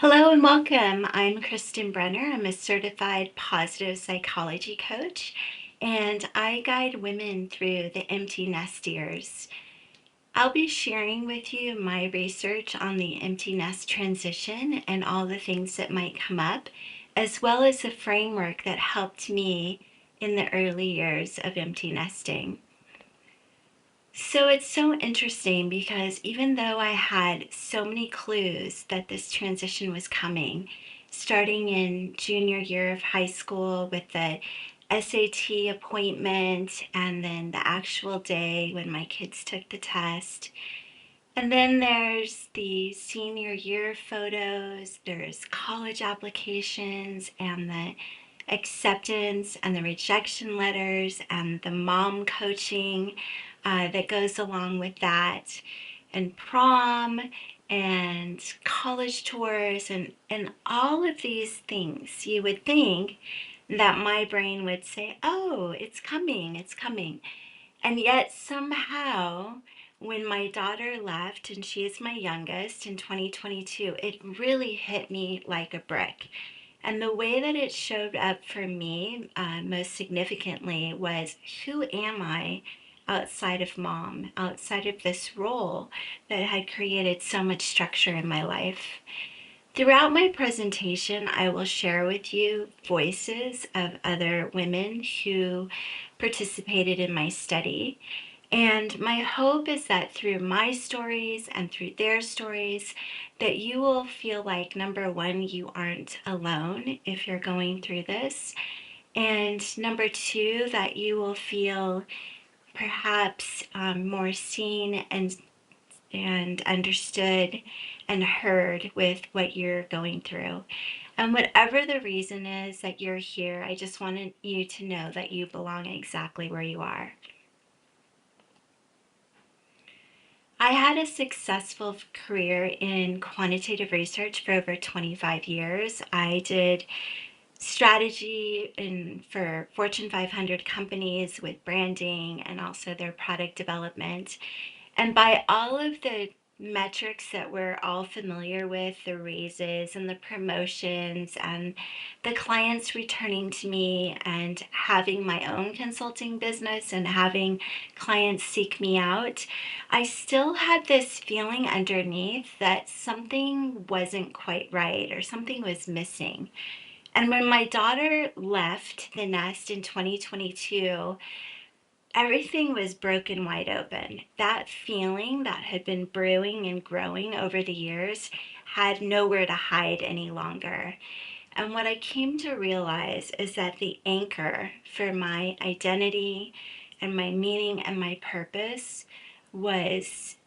Hello and welcome. I'm Kristin Brenner. I'm a certified positive psychology coach, and I guide women through the empty nest years. I'll be sharing with you my research on the empty nest transition and all the things that might come up, as well as a framework that helped me in the early years of empty nesting. So it's so interesting because even though I had so many clues that this transition was coming, starting in junior year of high school with the SAT appointment and then the actual day when my kids took the test. And then there's the senior year photos, there's college applications and the acceptance and the rejection letters and the mom coaching that goes along with that, and prom and college tours and all of these things. You would think that my brain would say, oh, it's coming, it's coming. And yet somehow, when my daughter left, and she is my youngest in 2022, it really hit me like a brick. And the way that it showed up for me most significantly was, who am I outside of mom, outside of this role that had created so much structure in my life? Throughout my presentation, I will share with you voices of other women who participated in my study. And my hope is that through my stories and through their stories, that you will feel like, number one, you aren't alone if you're going through this. And number two, that you will feel perhaps more seen and understood and heard with what you're going through. And whatever the reason is that you're here, I just wanted you to know that you belong exactly where you are. I had a successful career in quantitative research for over 25 years. I did strategy for Fortune 500 companies with branding and also their product development. And by all of the metrics that we're all familiar with, the raises and the promotions and the clients returning to me and having my own consulting business and having clients seek me out, I still had this feeling underneath that something wasn't quite right or something was missing. And when my daughter left the nest in 2022, everything was broken wide open. That feeling that had been brewing and growing over the years had nowhere to hide any longer. And what I came to realize is that the anchor for my identity and my meaning and my purpose was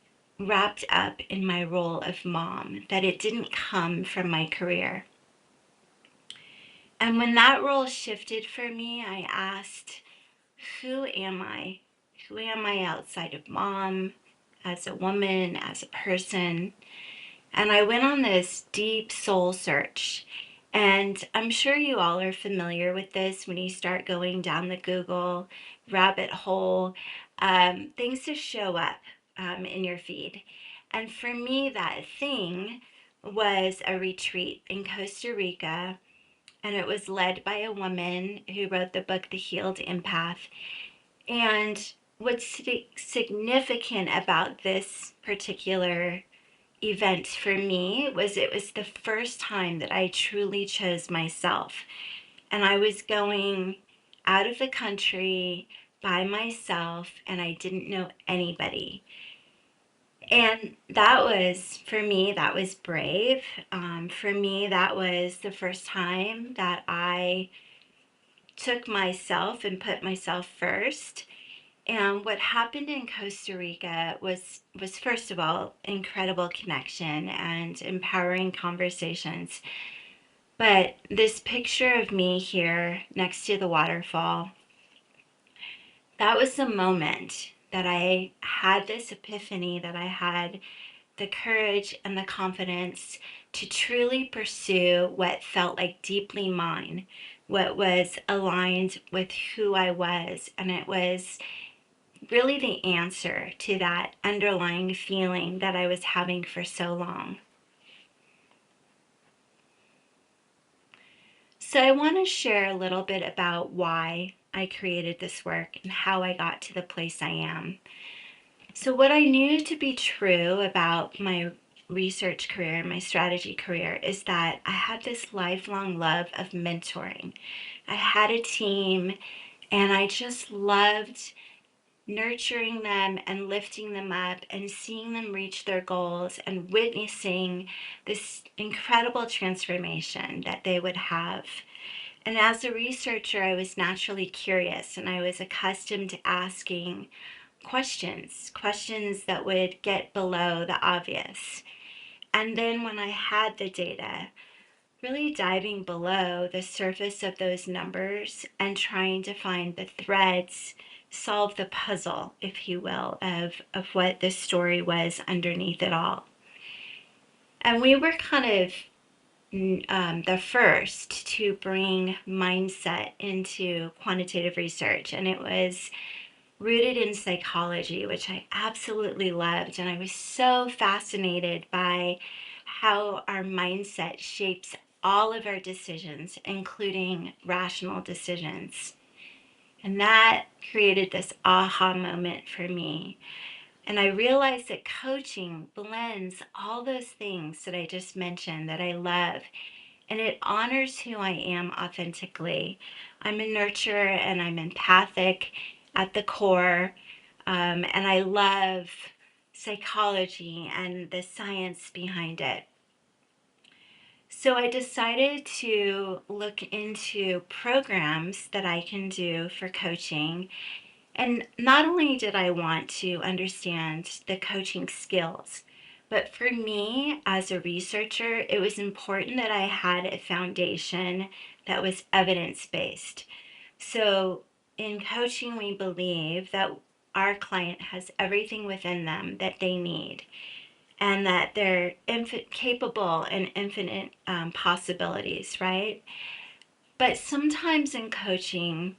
wrapped up in my role of mom, that it didn't come from my career. And when that role shifted for me, I asked, who am I? Who am I outside of mom, as a woman, as a person? And I went on this deep soul search. And I'm sure you all are familiar with this when you start going down the Google rabbit hole, things just show up in your feed. And for me, that thing was a retreat in Costa Rica, and it was led by a woman who wrote the book, The Healed Empath. And what's significant about this particular event for me was it was the first time that I truly chose myself. And I was going out of the country by myself and I didn't know anybody. And that was, for me, that was brave. For me, that was the first time that I took myself and put myself first. And what happened in Costa Rica was first of all incredible connection and empowering conversations. But this picture of me here next to the waterfall, that was the moment that I had this epiphany, that I had the courage and the confidence to truly pursue what felt like deeply mine, what was aligned with who I was. And it was really the answer to that underlying feeling that I was having for so long. So I want to share a little bit about why I created this work and how I got to the place I am. So what I knew to be true about my research career and my strategy career is that I had this lifelong love of mentoring. I had a team and I just loved nurturing them and lifting them up and seeing them reach their goals and witnessing this incredible transformation that they would have. And as a researcher, I was naturally curious and I was accustomed to asking questions that would get below the obvious. And then when I had the data, really diving below the surface of those numbers and trying to find the threads, solve the puzzle, if you will, of what the story was underneath it all. And we were kind of the first to bring mindset into quantitative research, and it was rooted in psychology, which I absolutely loved. And I was so fascinated by how our mindset shapes all of our decisions, including rational decisions. And that created this aha moment for me. And I realized that coaching blends all those things that I just mentioned that I love, and it honors who I am authentically. I'm a nurturer and I'm empathic at the core, and I love psychology and the science behind it. So I decided to look into programs that I can do for coaching. And not only did I want to understand the coaching skills, but for me as a researcher, it was important that I had a foundation that was evidence-based. So in coaching, we believe that our client has everything within them that they need and that they're capable and infinite possibilities, right? But sometimes in coaching,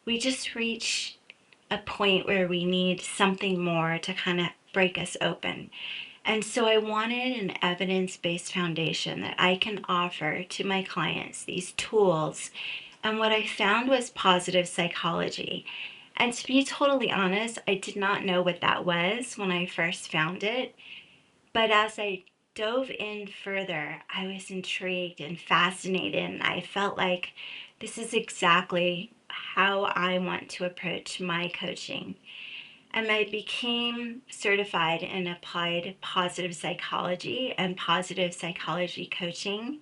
we just reach a point where we need something more to kind of break us open. And so I wanted an evidence-based foundation that I can offer to my clients, these tools. And what I found was positive psychology. And to be totally honest, I did not know what that was when I first found it. But as I dove in further, I was intrigued and fascinated, and I felt like this is exactly how I want to approach my coaching. And I became certified in applied positive psychology and positive psychology coaching.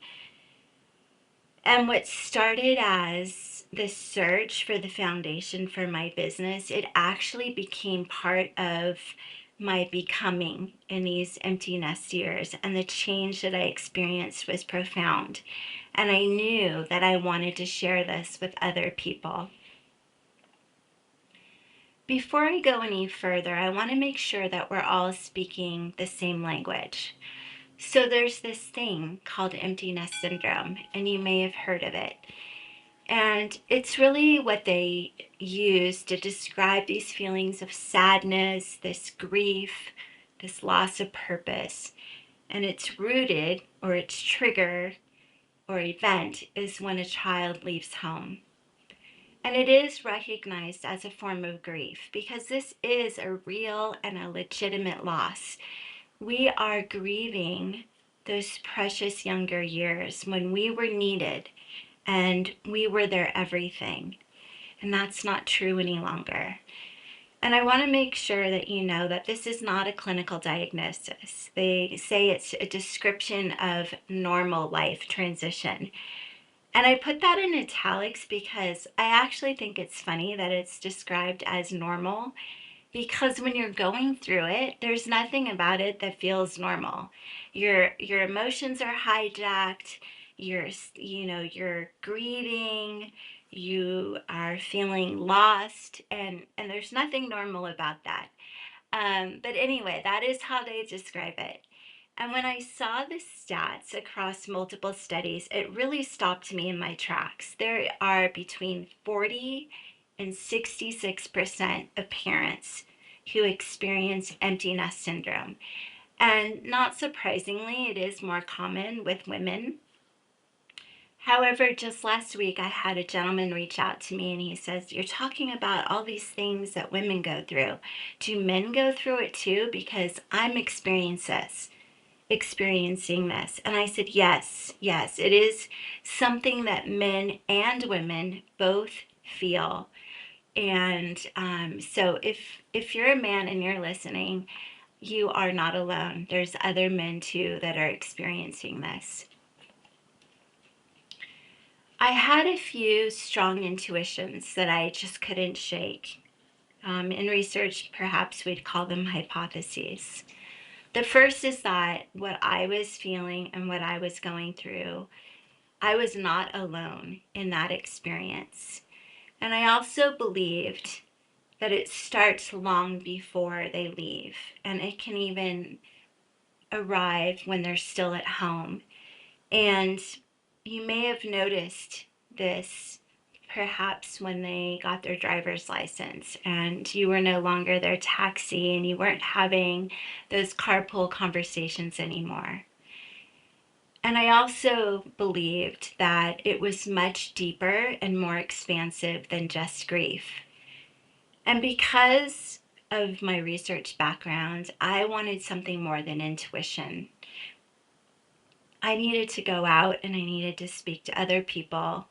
And what started as the search for the foundation for my business, it actually became part of my becoming in these empty nest years. And the change that I experienced was profound. And I knew that I wanted to share this with other people. Before I go any further, I want to make sure that we're all speaking the same language. So there's this thing called empty nest syndrome, and you may have heard of it. And it's really what they use to describe these feelings of sadness, this grief, this loss of purpose. And it's rooted, or its trigger or event, is when a child leaves home. And it is recognized as a form of grief because this is a real and a legitimate loss. We are grieving those precious younger years when we were needed and we were their everything. And that's not true any longer. And I want to make sure that you know that this is not a clinical diagnosis. They say it's a description of normal life transition. And I put that in italics because I actually think it's funny that it's described as normal, because when you're going through it, there's nothing about it that feels normal. Your emotions are hijacked. You're grieving. You are feeling lost, and there's nothing normal about that. But anyway, that is how they describe it. And when I saw the stats across multiple studies, it really stopped me in my tracks. There are between 40 and 66% of parents who experience empty nest syndrome. And not surprisingly, it is more common with women. However, just last week, I had a gentleman reach out to me and he says, "You're talking about all these things that women go through. Do men go through it too? Because I'm experiencing this." And I said, yes, yes, it is something that men and women both feel. And so if you're a man and you're listening, you are not alone. There's other men too that are experiencing this. I had a few strong intuitions that I just couldn't shake. In research, perhaps we'd call them hypotheses. The first is that what I was feeling and what I was going through, I was not alone in that experience. And I also believed that it starts long before they leave, and it can even arrive when they're still at home. And you may have noticed this perhaps when they got their driver's license and you were no longer their taxi and you weren't having those carpool conversations anymore. And I also believed that it was much deeper and more expansive than just grief. And because of my research background, I wanted something more than intuition. I needed to go out and I needed to speak to other people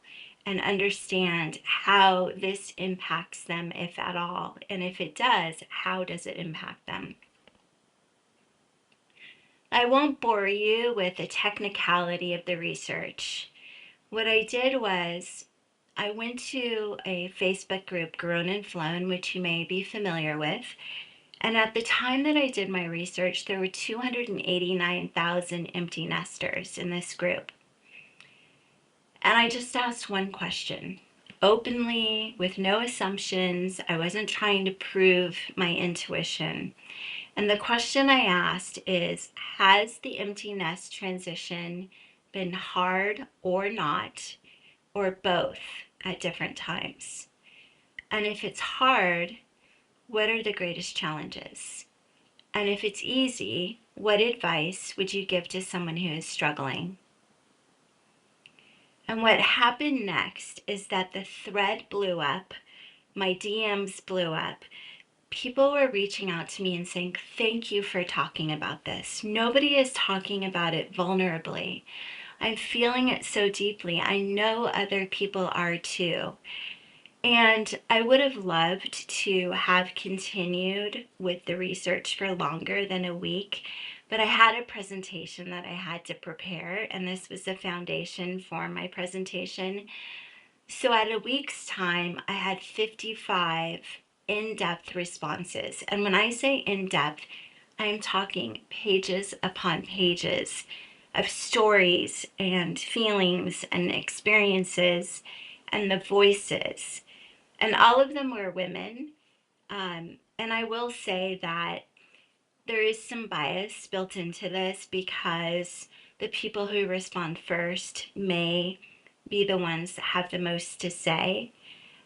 and understand how this impacts them, if at all. And if it does, how does it impact them? I won't bore you with the technicality of the research. What I did was I went to a Facebook group, Grown and Flown, which you may be familiar with. And at the time that I did my research, there were 289,000 empty nesters in this group. And I just asked one question, openly, with no assumptions. I wasn't trying to prove my intuition. And the question I asked is, has the empty nest transition been hard or not, or both at different times? And if it's hard, what are the greatest challenges? And if it's easy, what advice would you give to someone who is struggling? And what happened next is that the thread blew up, my DMs blew up. People were reaching out to me and saying, "Thank you for talking about this. Nobody is talking about it vulnerably. I'm feeling it so deeply. I know other people are too." And I would have loved to have continued with the research for longer than a week, but I had a presentation that I had to prepare, and this was the foundation for my presentation. So at a week's time, I had 55 in-depth responses. And when I say in-depth, I'm talking pages upon pages of stories and feelings and experiences and the voices. And all of them were women. And I will say that there is some bias built into this because the people who respond first may be the ones that have the most to say.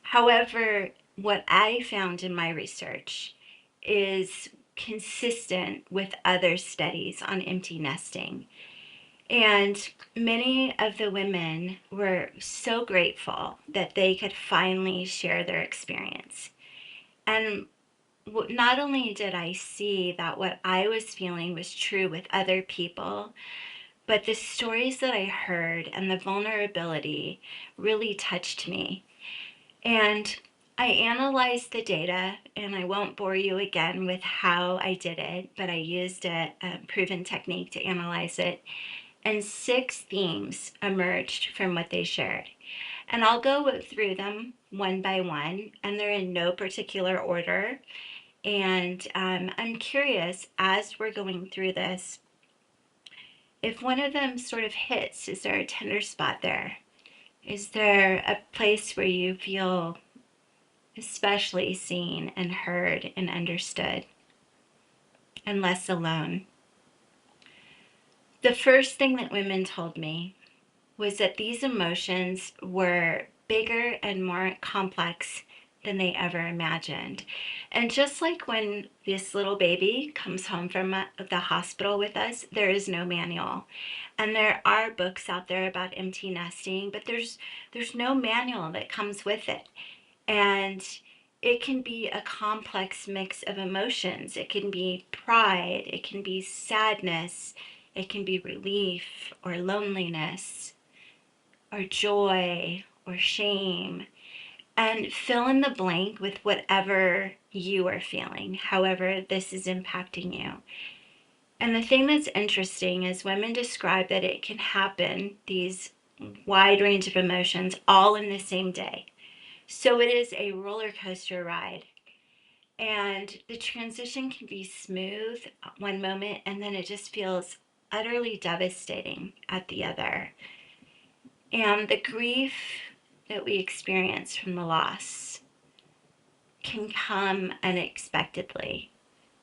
However, what I found in my research is consistent with other studies on empty nesting. And many of the women were so grateful that they could finally share their experience. And not only did I see that what I was feeling was true with other people, but the stories that I heard and the vulnerability really touched me. And I analyzed the data, and I won't bore you again with how I did it, but I used a proven technique to analyze it. And 6 themes emerged from what they shared. And I'll go through them one by one, and they're in no particular order. And I'm curious, as we're going through this, if one of them sort of hits, is there a tender spot there? Is there a place where you feel especially seen and heard and understood and less alone? The first thing that women told me was that these emotions were bigger and more complex than they ever imagined. And just like when this little baby comes home from the hospital with us, there is no manual. And there are books out there about empty nesting, but there's no manual that comes with it. And it can be a complex mix of emotions. It can be pride, it can be sadness, it can be relief or loneliness or joy or shame. And fill in the blank with whatever you are feeling, however this is impacting you. And the thing that's interesting is women describe that it can happen, these wide range of emotions, all in the same day. So it is a roller coaster ride. And the transition can be smooth one moment, and then it just feels utterly devastating at the other. And the grief that we experience from the loss can come unexpectedly.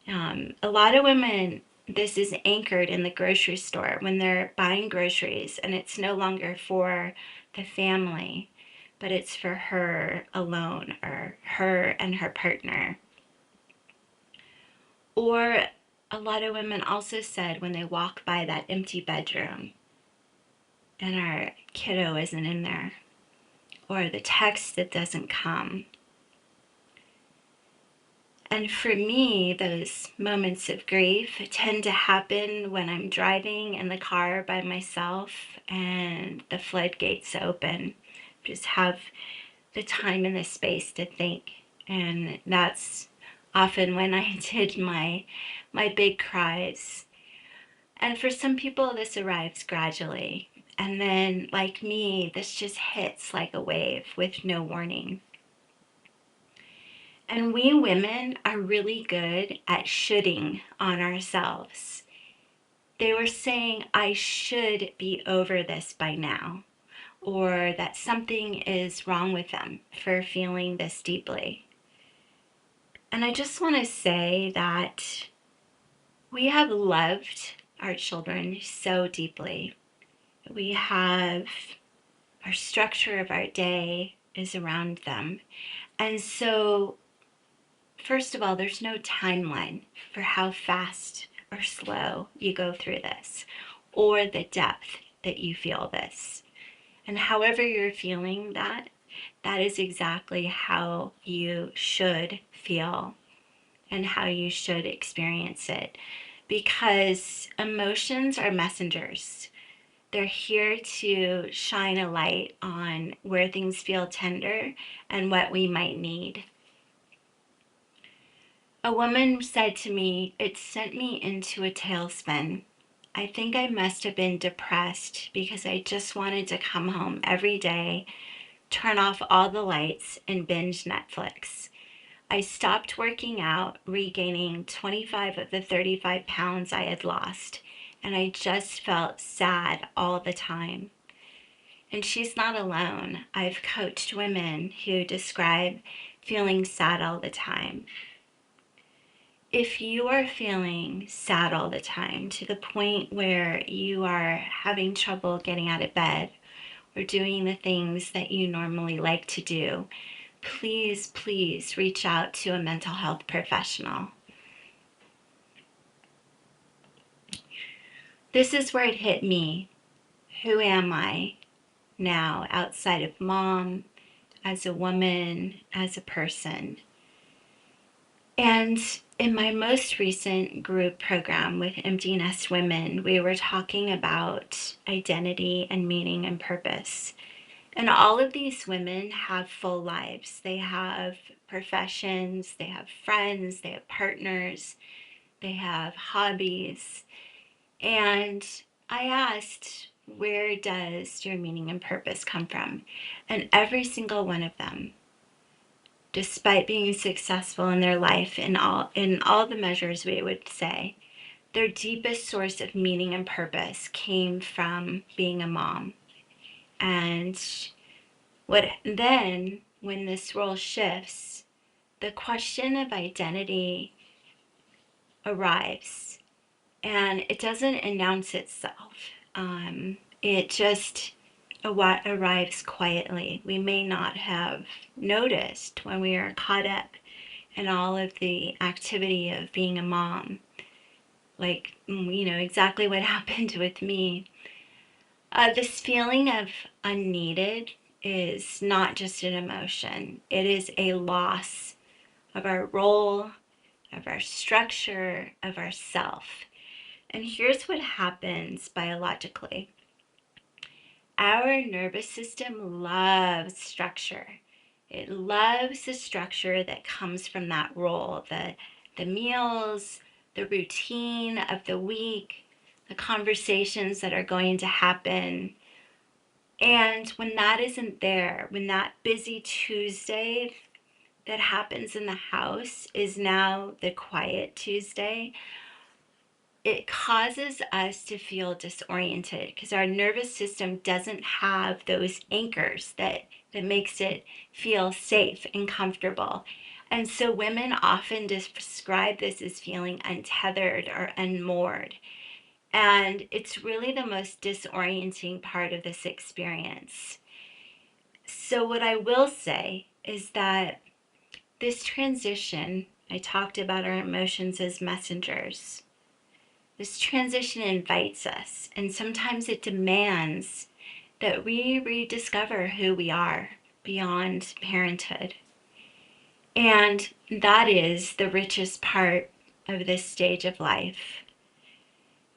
A lot of women, this is anchored in the grocery store when they're buying groceries, and it's no longer for the family, but it's for her alone or her and her partner. Or a lot of women also said when they walk by that empty bedroom and our kiddo isn't in there, or the text that doesn't come. And for me, those moments of grief tend to happen when I'm driving in the car by myself and the floodgates open. Just have the time and the space to think. And that's often when I did my big cries. And for some people, this arrives gradually. And then, like me, this just hits like a wave with no warning. And we women are really good at shoulding on ourselves. They were saying, I should be over this by now, or that something is wrong with them for feeling this deeply. And I just want to say that we have loved our children so deeply. We have our structure of our day is around them. And so first of all, there's no timeline for how fast or slow you go through this or the depth that you feel this. And however you're feeling that, that is exactly how you should feel and how you should experience it. Because emotions are messengers. They're here to shine a light on where things feel tender and what we might need. A woman said to me, it sent me into a tailspin. I think I must have been depressed because I just wanted to come home every day, turn off all the lights, and binge Netflix. I stopped working out, regaining 25 of the 35 pounds I had lost, and I just felt sad all the time. And she's not alone. I've coached women who describe feeling sad all the time. If you are feeling sad all the time to the point where you are having trouble getting out of bed or doing the things that you normally like to do, please, please reach out to a mental health professional. This is where it hit me. Who am I now outside of mom, as a woman, as a person? And in my most recent group program with Empty Nest Women, we were talking about identity and meaning and purpose. And all of these women have full lives. They have professions, they have friends, they have partners, they have hobbies. And I asked, where does your meaning and purpose come from? And every single one of them, despite being successful in their life in all the measures we would say, their deepest source of meaning and purpose came from being a mom. And when this role shifts, the question of identity arrives, and it doesn't announce itself. It just arrives quietly. We may not have noticed when we are caught up in all of the activity of being a mom, like, exactly what happened with me. This feeling of unneeded is not just an emotion, it is a loss of our role, of our structure, of our self. And here's what happens biologically. Our nervous system loves structure. It loves the structure that comes from that role, the meals, the routine of the week, the conversations that are going to happen. And when that isn't there, when that busy Tuesday that happens in the house is now the quiet Tuesday, it causes us to feel disoriented because our nervous system doesn't have those anchors that makes it feel safe and comfortable. And so women often describe this as feeling untethered or unmoored. And it's really the most disorienting part of this experience. So what I will say is that this transition, I talked about our emotions as messengers. This transition invites us, and sometimes it demands that we rediscover who we are beyond parenthood. And that is the richest part of this stage of life.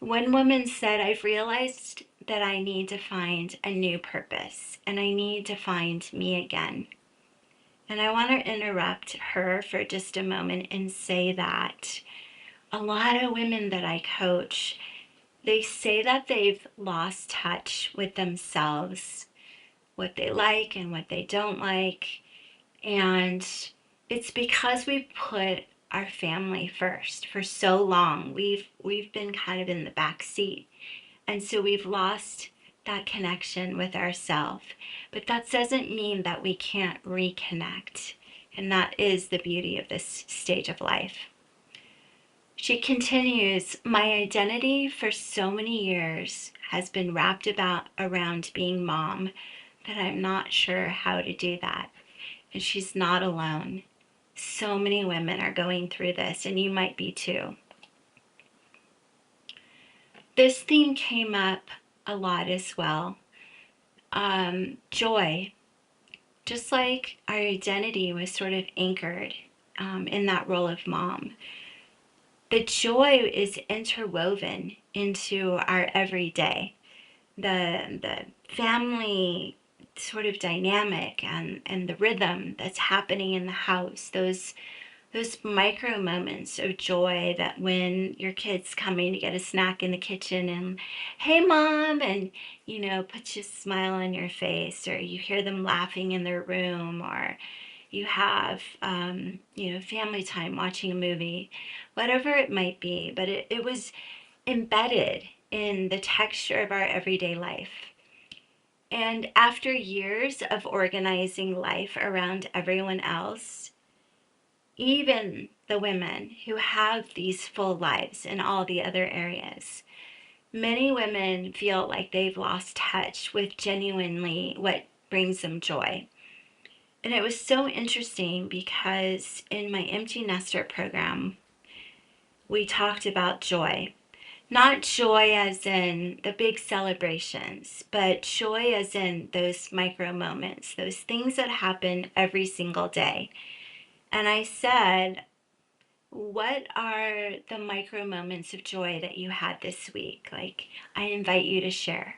One woman said, I've realized that I need to find a new purpose and I need to find me again. And I want to interrupt her for just a moment and say that a lot of women that I coach, they say that they've lost touch with themselves, what they like and what they don't like. And it's because we put our family first for so long. We've been kind of in the back seat. And so we've lost that connection with ourselves. But that doesn't mean that we can't reconnect. And that is the beauty of this stage of life. She continues, my identity for so many years has been wrapped around being mom that I'm not sure how to do that. And she's not alone. So many women are going through this, and you might be too. This theme came up a lot as well. Joy, just like our identity was sort of anchored in that role of mom. The joy is interwoven into our everyday. The family sort of dynamic and the rhythm that's happening in the house, those micro moments of joy that when your kid's coming to get a snack in the kitchen and, hey mom, and puts a smile on your face, or you hear them laughing in their room, or you have family time watching a movie, whatever it might be, but it was embedded in the texture of our everyday life. And after years of organizing life around everyone else, even the women who have these full lives in all the other areas, many women feel like they've lost touch with genuinely what brings them joy. And it was so interesting because in my empty nester program, we talked about joy. Not joy as in the big celebrations, but joy as in those micro moments, those things that happen every single day. And I said, what are the micro moments of joy that you had this week? Like, I invite you to share.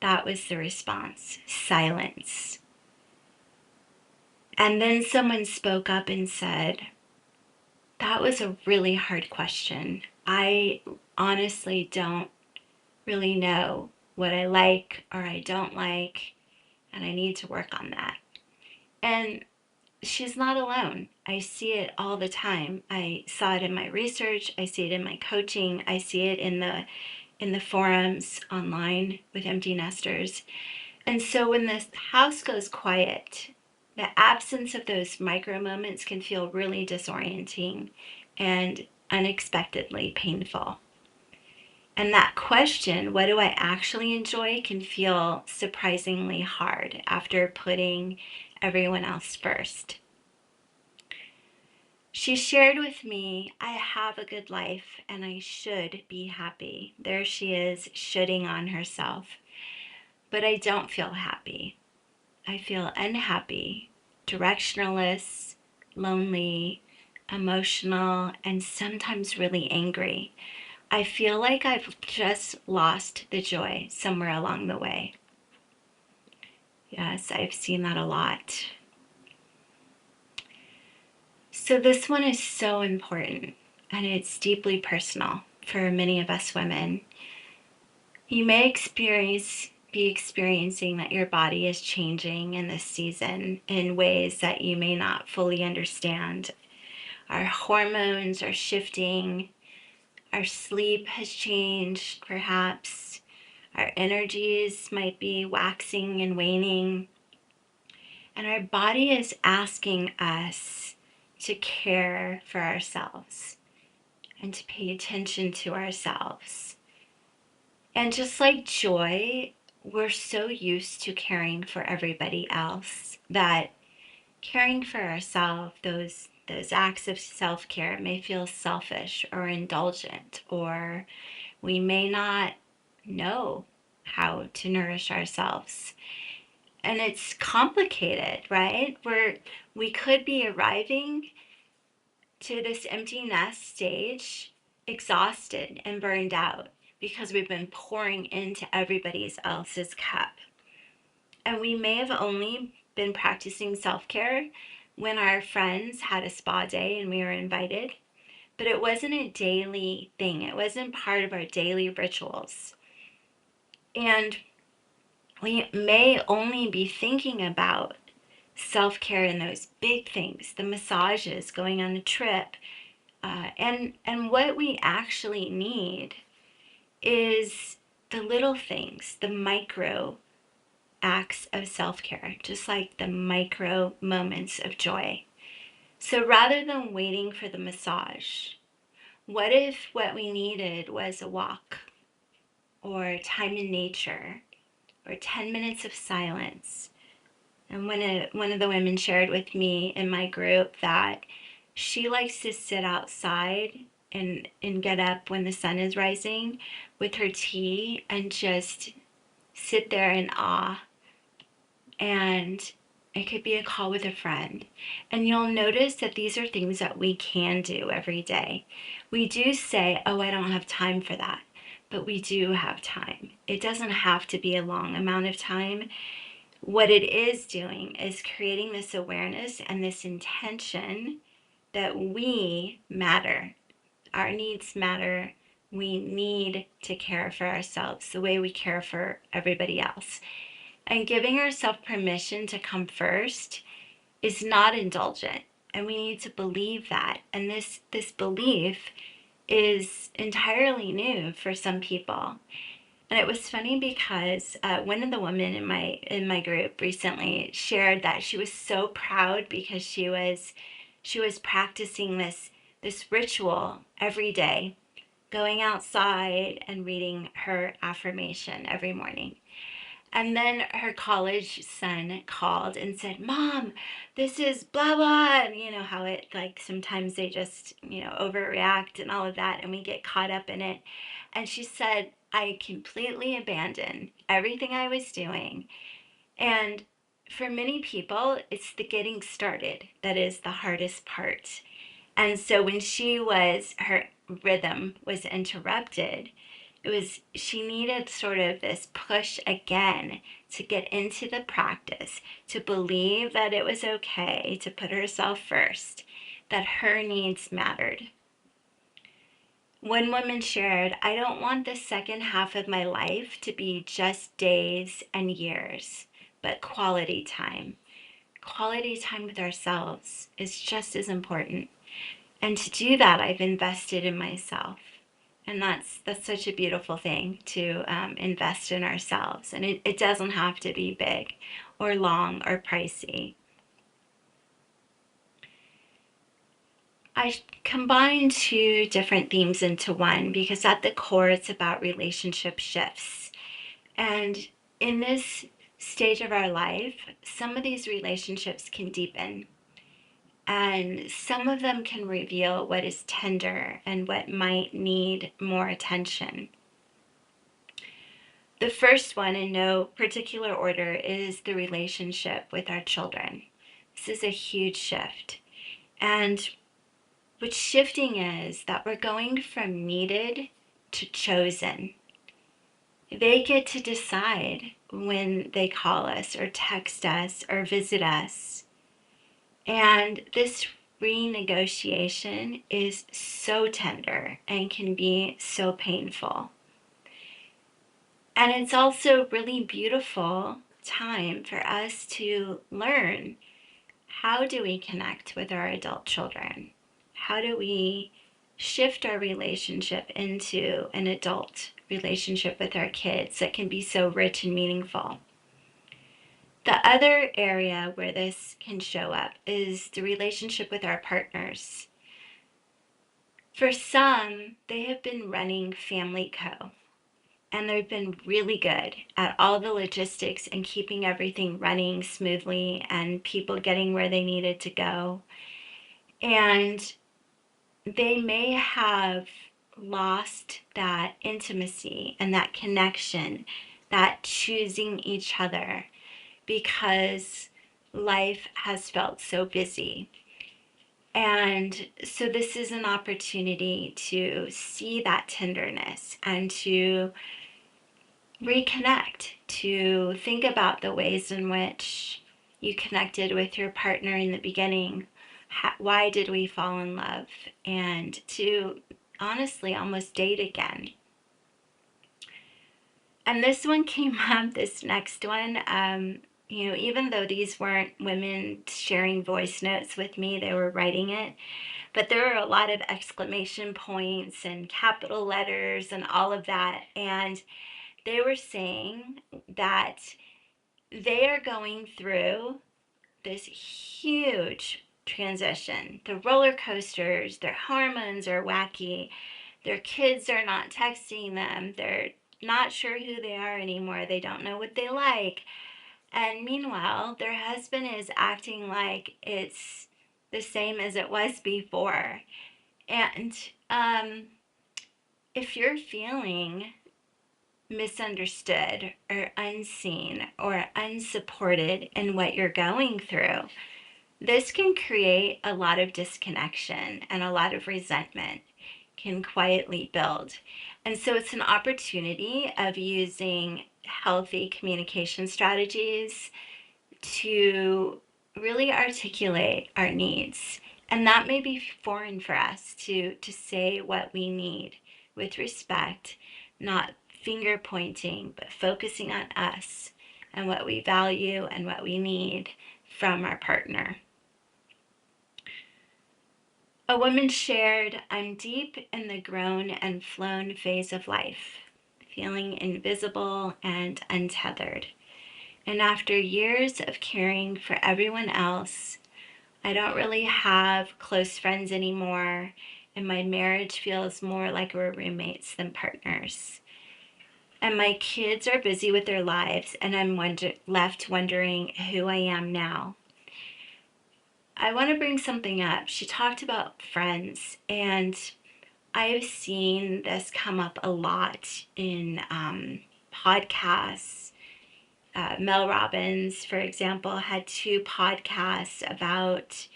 That was the response, silence. And then someone spoke up and said, that was a really hard question. I honestly don't really know what I like or I don't like, and I need to work on that. And she's not alone. I see it all the time. I saw it in my research, I see it in my coaching, I see it in the forums online with empty nesters. And so when the house goes quiet, the absence of those micro moments can feel really disorienting and unexpectedly painful. And that question, what do I actually enjoy, can feel surprisingly hard after putting everyone else first. She shared with me, I have a good life and I should be happy. There she is, shoulding on herself. But I don't feel happy. I feel unhappy, directionless, lonely, emotional, and sometimes really angry. I feel like I've just lost the joy somewhere along the way. Yes, I've seen that a lot. So, this one is so important and it's deeply personal for many of us women. You may be experiencing that your body is changing in this season in ways that you may not fully understand. Our hormones are shifting, our sleep has changed, perhaps. Our energies might be waxing and waning. And our body is asking us to care for ourselves and to pay attention to ourselves. And just like joy, we're so used to caring for everybody else that caring for ourselves, those acts of self-care may feel selfish or indulgent, or we may not know how to nourish ourselves. And it's complicated, right? We could be arriving to this empty nest stage exhausted and burned out because we've been pouring into everybody else's cup. And we may have only been practicing self-care when our friends had a spa day and we were invited, but it wasn't a daily thing. It wasn't part of our daily rituals. And we may only be thinking about self-care in those big things, the massages, going on a trip, and what we actually need is the little things, the micro acts of self-care, just like the micro moments of joy. So rather than waiting for the massage, what if what we needed was a walk or time in nature or 10 minutes of silence? And one of the women shared with me in my group that she likes to sit outside and get up when the sun is rising with her tea and just sit there in awe. And it could be a call with a friend. And you'll notice that these are things that we can do every day. We do say, oh, I don't have time for that. But we do have time. It doesn't have to be a long amount of time. What it is doing is creating this awareness and this intention that we matter. Our needs matter. We need to care for ourselves the way we care for everybody else. And giving ourselves permission to come first is not indulgent. And we need to believe that. And this belief is entirely new for some people. And it was funny because one of the women in my group recently shared that she was so proud because she was practicing this ritual every day, going outside and reading her affirmation every morning. And then her college son called and said, Mom, this is blah, blah. And you know how it, like, sometimes they just, overreact and all of that, and we get caught up in it. And she said, I completely abandoned everything I was doing. And for many people, it's the getting started that is the hardest part. And so when her rhythm was interrupted, she needed sort of this push again to get into the practice, to believe that it was okay to put herself first, that her needs mattered. One woman shared, I don't want the second half of my life to be just days and years, but quality time. Quality time with ourselves is just as important. And to do that, I've invested in myself. And that's such a beautiful thing to invest in ourselves. And it doesn't have to be big or long or pricey. I combine two different themes into one because at the core it's about relationship shifts. And in this stage of our life, some of these relationships can deepen, and some of them can reveal what is tender and what might need more attention. The first one, in no particular order, is the relationship with our children. This is a huge shift. And what shifting is that we're going from needed to chosen. They get to decide when they call us or text us or visit us. And this renegotiation is so tender and can be so painful. And it's also really beautiful time for us to learn, how do we connect with our adult children? How do we shift our relationship into an adult relationship with our kids that can be so rich and meaningful? The other area where this can show up is the relationship with our partners. For some, they have been running Family Co. And they've been really good at all the logistics and keeping everything running smoothly and people getting where they needed to go. And they may have lost that intimacy and that connection, that choosing each other, because life has felt so busy. And so this is an opportunity to see that tenderness and to reconnect, to think about the ways in which you connected with your partner in the beginning. Why did we fall in love? And to honestly almost date again. And this one came up, this next one. Even though these weren't women sharing voice notes with me, they were writing it. But there were a lot of exclamation points and capital letters and all of that. And they were saying that they are going through this huge transition. The roller coasters, their hormones are wacky. Their kids are not texting them. They're not sure who they are anymore. They don't know what they like. And meanwhile, their husband is acting like it's the same as it was before. And if you're feeling misunderstood or unseen or unsupported in what you're going through, this can create a lot of disconnection and a lot of resentment can quietly build. And so it's an opportunity of using healthy communication strategies to really articulate our needs. And that may be foreign for us to say what we need with respect, not finger pointing, but focusing on us and what we value and what we need from our partner. A woman shared, "I'm deep in the grown and flown phase of life, feeling invisible and untethered. And after years of caring for everyone else, I don't really have close friends anymore, and my marriage feels more like we're roommates than partners. And my kids are busy with their lives, and I'm left wondering who I am now." I want to bring something up. She talked about friends, and I've seen this come up a lot in podcasts. Mel Robbins, for example, had two podcasts about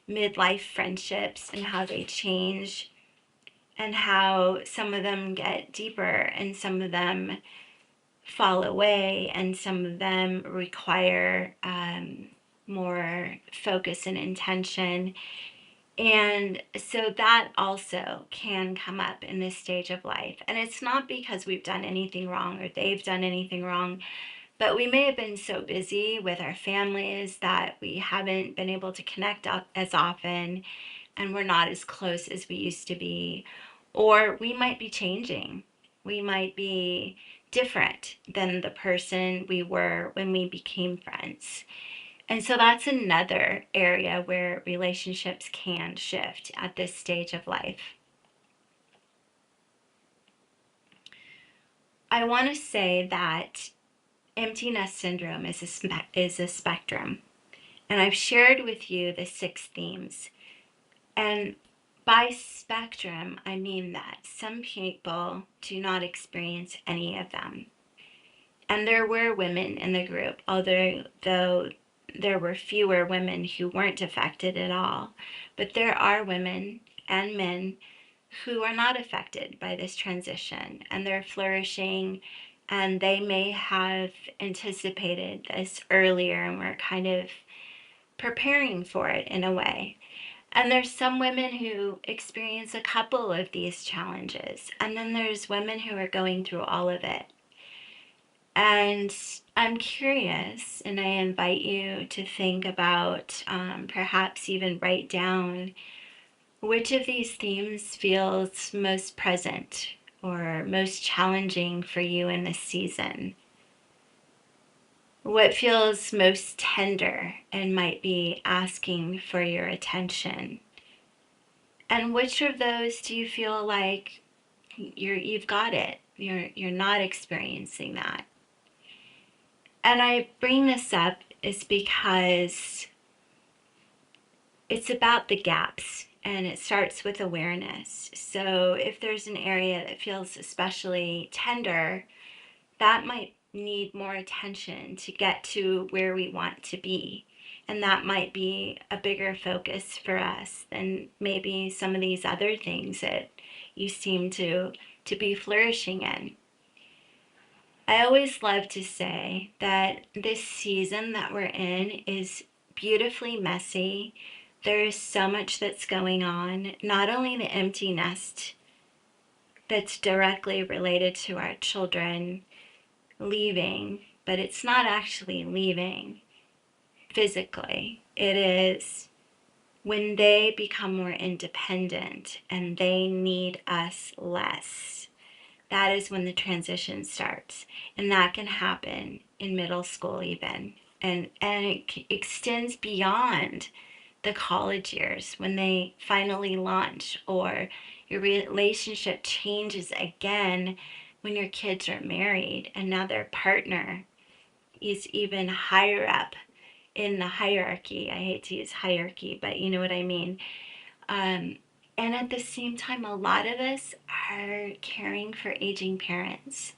midlife friendships and how they change, and how some of them get deeper and some of them fall away and some of them require more focus and intention. And so that also can come up in this stage of life. And it's not because we've done anything wrong or they've done anything wrong, but we may have been so busy with our families that we haven't been able to connect as often, and we're not as close as we used to be. Or we might be changing. We might be different than the person we were when we became friends. And so that's another area where relationships can shift at this stage of life. I want to say that empty nest syndrome is a spectrum. And I've shared with you the 6 themes. And by spectrum, I mean that some people do not experience any of them. And there were women in the group, although there were fewer women who weren't affected at all. But there are women and men who are not affected by this transition, and they're flourishing, and they may have anticipated this earlier and were kind of preparing for it in a way. And there's some women who experience a couple of these challenges, and then there's women who are going through all of it. And I'm curious, and I invite you to think about, perhaps even write down, which of these themes feels most present or most challenging for you in this season? What feels most tender and might be asking for your attention? And which of those do you feel like you've got it? You're not experiencing that. And I bring this up is because it's about the gaps, and it starts with awareness. So if there's an area that feels especially tender, that might need more attention to get to where we want to be. And that might be a bigger focus for us than maybe some of these other things that you seem to be flourishing in. I always love to say that this season that we're in is beautifully messy. There is so much that's going on, not only the empty nest that's directly related to our children leaving, but it's not actually leaving physically. It is when they become more independent and they need us less. That is when the transition starts. And that can happen in middle school even. And it extends beyond the college years when they finally launch, or your relationship changes again when your kids are married and now their partner is even higher up in the hierarchy. I hate to use hierarchy, but you know what I mean. Um, and at the same time, a lot of us are caring for aging parents.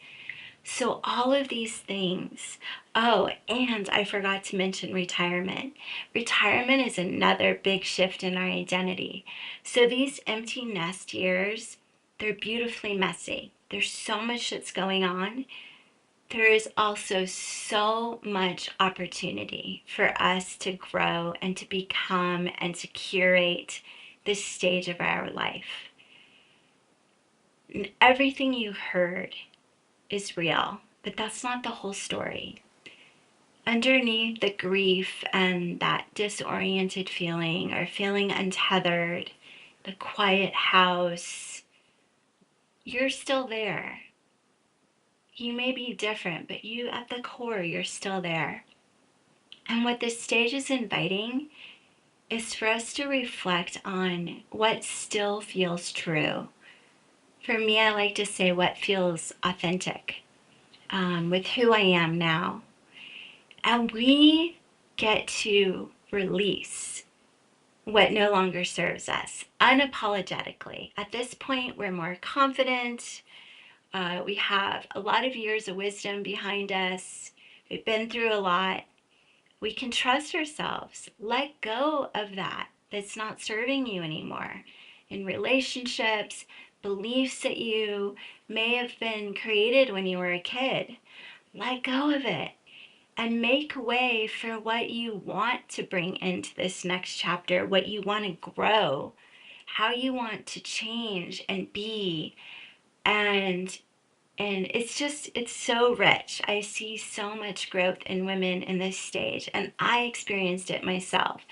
So, all of these things. Oh, and I forgot to mention retirement. Retirement is another big shift in our identity. So, these empty nest years, they're beautifully messy. There's so much that's going on. There is also so much opportunity for us to grow and to become and to curate this stage of our life. And everything you heard is real, but that's not the whole story. Underneath the grief and that disoriented feeling or feeling untethered, the quiet house, you're still there. You may be different, but you at the core, you're still there. And what this stage is inviting is for us to reflect on what still feels true. For me, I like to say what feels authentic, with who I am now. And we get to release what no longer serves us unapologetically. At this point, we're more confident. We have a lot of years of wisdom behind us. We've been through a lot. We can trust ourselves. Let go of that that's not serving you anymore. In relationships, beliefs that you may have been created when you were a kid, let go of it and make way for what you want to bring into this next chapter, what you want to grow, how you want to change and be. And it's so rich. I see so much growth in women in this stage, and I experienced it myself.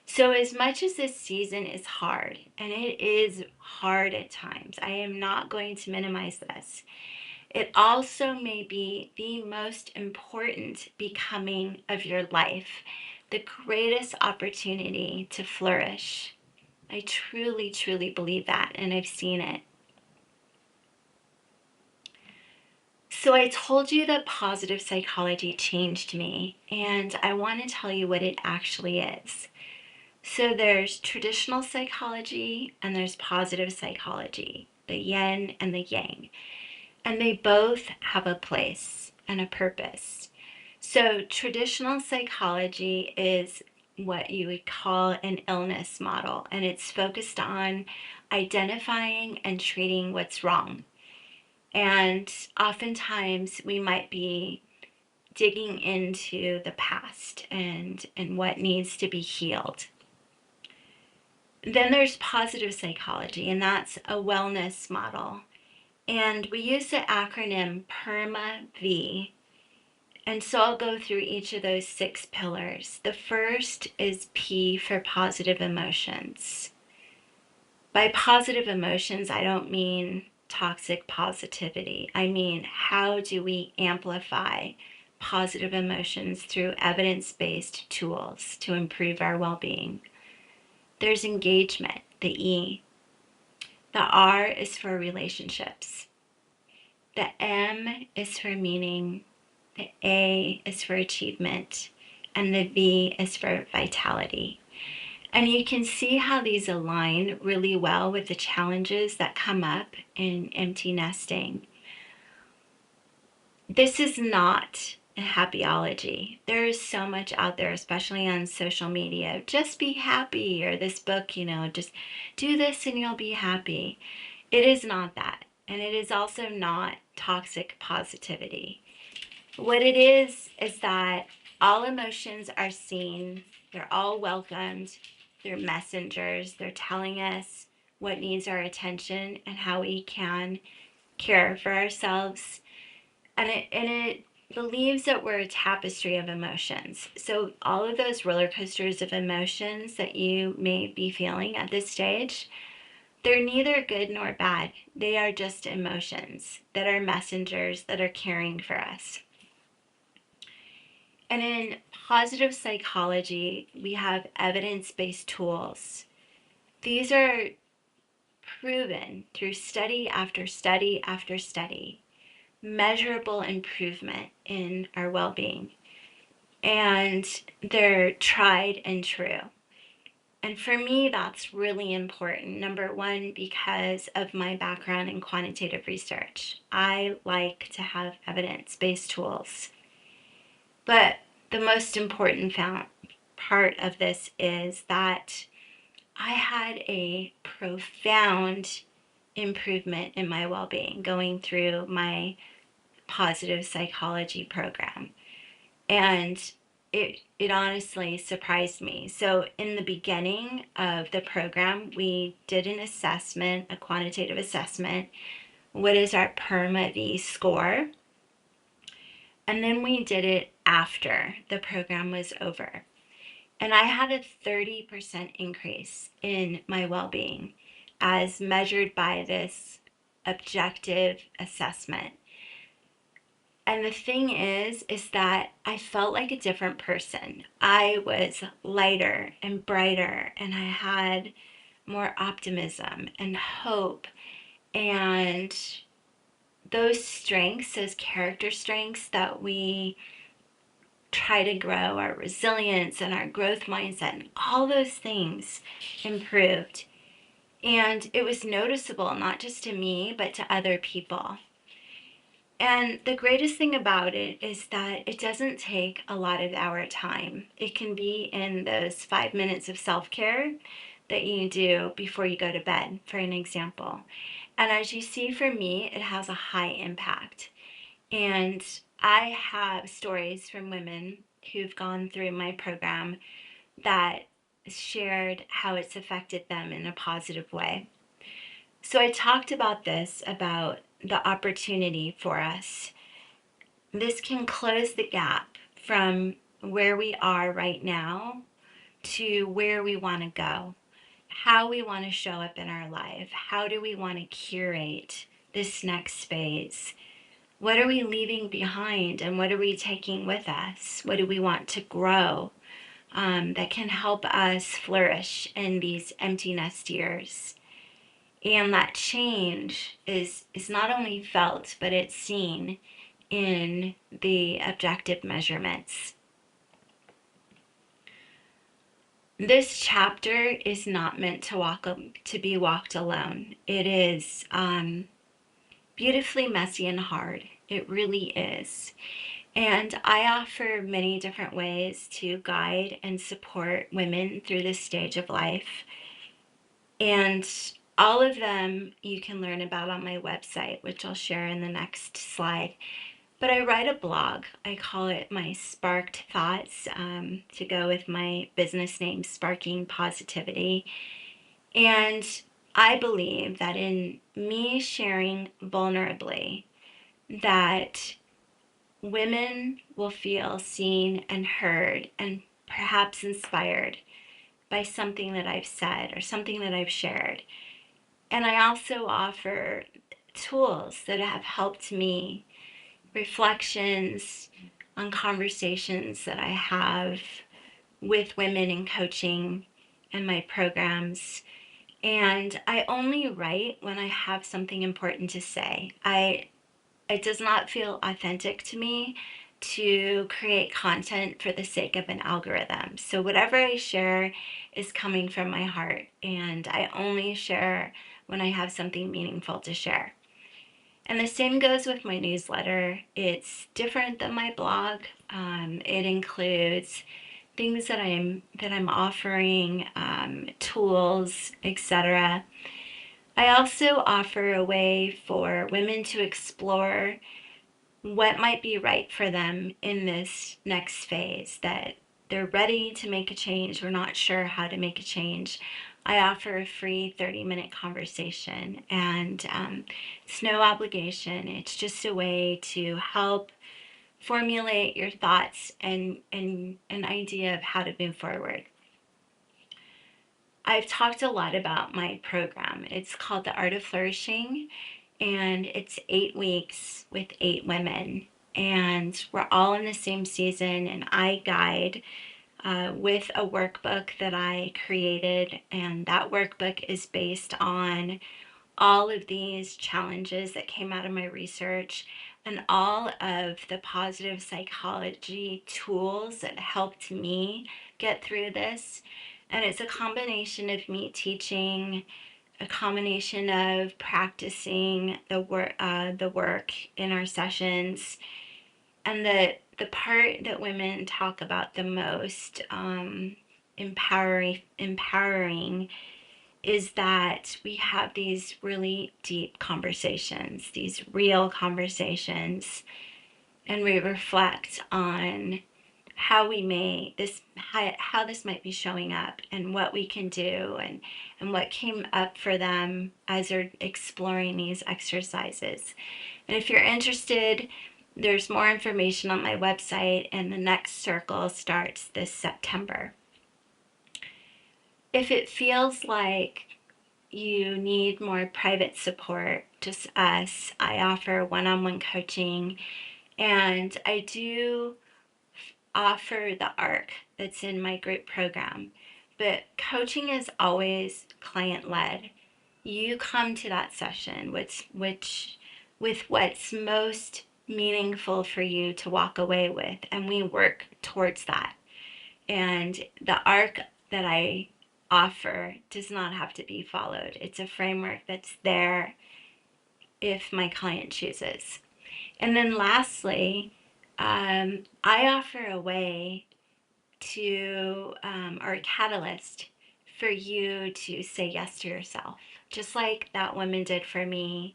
So as much as this season is hard, and it is hard at times, I am not going to minimize this. It also may be the most important becoming of your life, the greatest opportunity to flourish. I truly, truly believe that, and I've seen it. So I told you that positive psychology changed me, and I want to tell you what it actually is. So there's traditional psychology and there's positive psychology, the yin and the yang. And they both have a place and a purpose. So traditional psychology is what you would call an illness model, and it's focused on identifying and treating what's wrong. And oftentimes we might be digging into the past and what needs to be healed. Then there's positive psychology, and that's a wellness model. And we use the acronym PERMA-V. And so I'll go through each of those 6 pillars. The first is P for positive emotions. By positive emotions, I don't mean toxic positivity. I mean, how do we amplify positive emotions through evidence-based tools to improve our well-being? There's engagement, the E. The R is for relationships. The M is for meaning. The A is for achievement. And the V is for vitality. And you can see how these align really well with the challenges that come up in empty nesting. This is not a happyology. There is so much out there, especially on social media. Just be happy, or this book, just do this and you'll be happy. It is not that. And it is also not toxic positivity. What it is that all emotions are seen, they're all welcomed, they're messengers, they're telling us what needs our attention and how we can care for ourselves. And it believes that we're a tapestry of emotions. So all of those roller coasters of emotions that you may be feeling at this stage, they're neither good nor bad. They are just emotions that are messengers that are caring for us. And in positive psychology, we have evidence-based tools. These are proven through study after study after study, measurable improvement in our well-being. And they're tried and true. And for me, that's really important. Number one, because of my background in quantitative research. I like to have evidence-based tools. But the most important part of this is that I had a profound improvement in my well-being going through my positive psychology program. And it honestly surprised me. So in the beginning of the program, we did an assessment, a quantitative assessment. What is our PERMA-V score? And then we did it after the program was over. And I had a 30% increase in my well-being as measured by this objective assessment. And the thing is that I felt like a different person. I was lighter and brighter, and I had more optimism and hope. And those strengths, those character strengths that we try to grow, our resilience and our growth mindset, and all those things improved. And it was noticeable, not just to me, but to other people. And the greatest thing about it is that it doesn't take a lot of our time. It can be in those 5 minutes of self-care that you do before you go to bed, for an example. And as you see, for me, it has a high impact. And I have stories from women who've gone through my program that shared how it's affected them in a positive way. So I talked about the opportunity for us. This can close the gap from where we are right now to where we want to go, how we want to show up in our life, how do we want to curate this next phase. What are we leaving behind and what are we taking with us? What do we want to grow? that can help us flourish in these empty nest years. And that change is not only felt, but it's seen in the objective measurements. This chapter is not meant to be walked alone. It is beautifully messy and hard. It really is. And I offer many different ways to guide and support women through this stage of life. And all of them you can learn about on my website, which I'll share in the next slide. But I write a blog. I call it my Sparked Thoughts, to go with my business name, Sparking Positivity. And I believe that in me sharing vulnerably, that women will feel seen and heard and perhaps inspired by something that I've said or something that I've shared. And I also offer tools that have helped me, reflections on conversations that I have with women in coaching and my programs. And I only write when I have something important to say. It does not feel authentic to me to create content for the sake of an algorithm. So whatever I share is coming from my heart, and I only share when I have something meaningful to share. And the same goes with my newsletter. It's different than my blog. It includes things that I'm offering, tools, etc. I also offer a way for women to explore what might be right for them in this next phase, that they're ready to make a change, we're not sure how to make a change. I offer a free 30-minute conversation, and it's no obligation. It's just a way to help formulate your thoughts and an idea of how to move forward. I've talked a lot about my program. It's called The Art of Flourishing, and it's 8 weeks with 8 women. And we're all in the same season, and I guide with a workbook that I created. And that workbook is based on all of these challenges that came out of my research and all of the positive psychology tools that helped me get through this. And it's a combination of me teaching, a combination of practicing the work in our sessions, and the part that women talk about the most, empowering, is that we have these really deep conversations, these real conversations, and we reflect on how this might be showing up and what we can do, and what came up for them as they're exploring these exercises. And if you're interested, there's more information on my website, and the next circle starts this September. If it feels like you need more private support, just us, I offer one-on-one coaching, and I do offer the ARC that's in my group program. But coaching is always client-led. You come to that session with what's most meaningful for you to walk away with, and we work towards that. And the ARC that I offer does not have to be followed. It's a framework that's there if my client chooses. And then lastly, I offer a way to, or a catalyst for you to say yes to yourself, just like that woman did for me.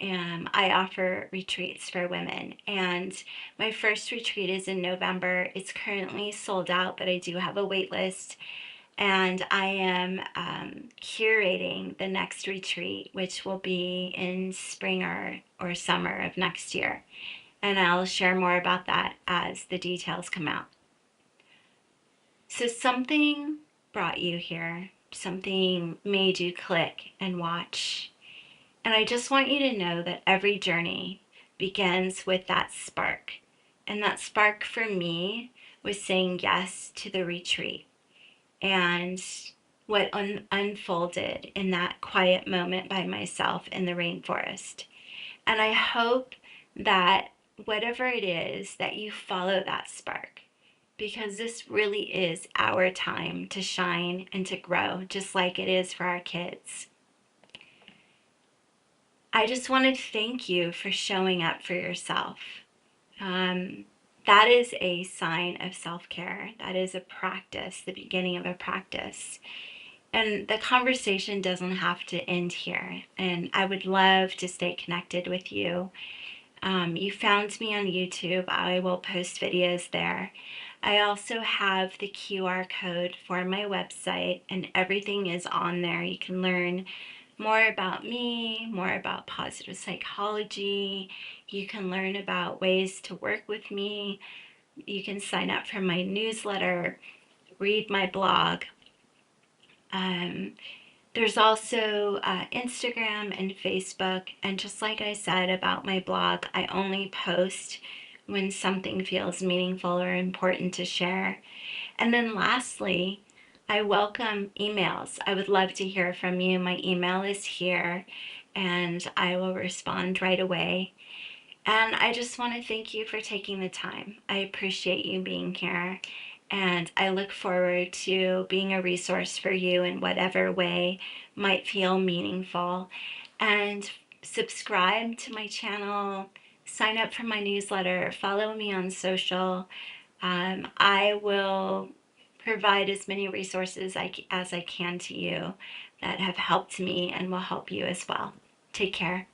I offer retreats for women, and my first retreat is in November. It's currently sold out, but I do have a wait list, and I am curating the next retreat, which will be in spring or summer of next year. And I'll share more about that as the details come out. So something brought you here, something made you click and watch. And I just want you to know that every journey begins with that spark. And that spark for me was saying yes to the retreat and what unfolded in that quiet moment by myself in the rainforest. And I hope that whatever it is, that you follow that spark, because this really is our time to shine and to grow, just like it is for our kids. I just wanted to thank you for showing up for yourself. Um, that is a sign of self care. That is a practice, the beginning of a practice. And the conversation doesn't have to end here. And I would love to stay connected with you. You found me on YouTube. I will post videos there. I also have the QR code for my website, and everything is on there. You can learn more about me, more about positive psychology. You can learn about ways to work with me. You can sign up for my newsletter, read my blog. Um, there's also Instagram and Facebook. And just like I said about my blog, I only post when something feels meaningful or important to share. And then lastly, I welcome emails. I would love to hear from you. My email is here and I will respond right away. And I just want to thank you for taking the time. I appreciate you being here. And I look forward to being a resource for you in whatever way might feel meaningful. And subscribe to my channel, sign up for my newsletter, follow me on social. I will provide as many resources as I can to you that have helped me and will help you as well. Take care.